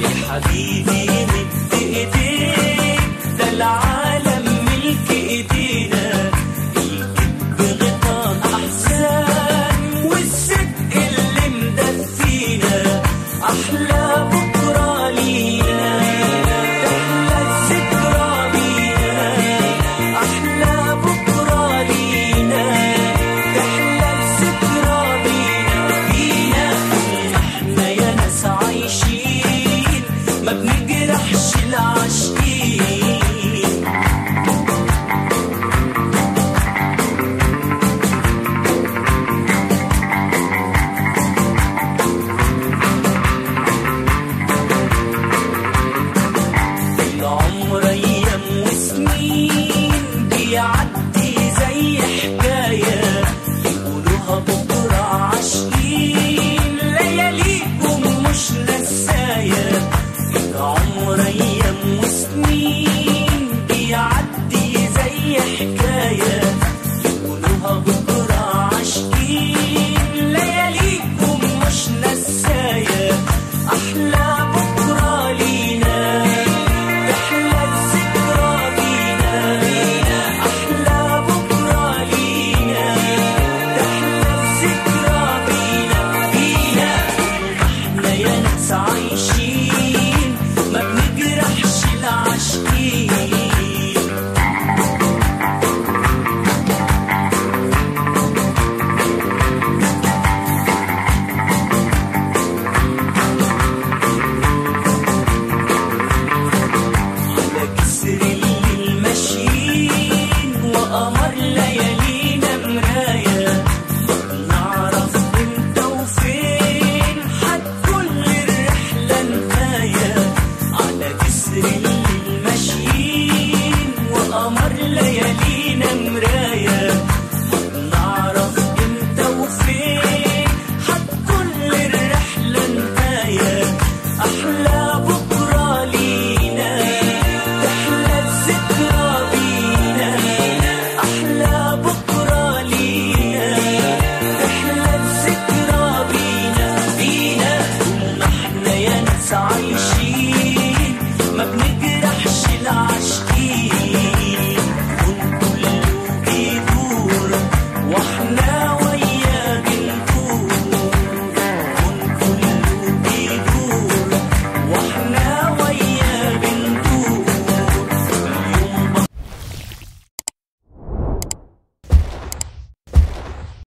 حبيبي مد ايديك، ده العالم ملك ايدينا، الكذب غطاء احزان والصدق اللي مدفينا، احلى بكره لينا، احلى الذكرى لينا، احلى بكره لينا، احلى الذكرى لينا، احنا يا ناس عايشين ما بنجرحش العاشقين. العمر ايام وسنين بيعدي زي حكايه، يقولوها بكره عاشقين، لياليكم مش نسايه. العمر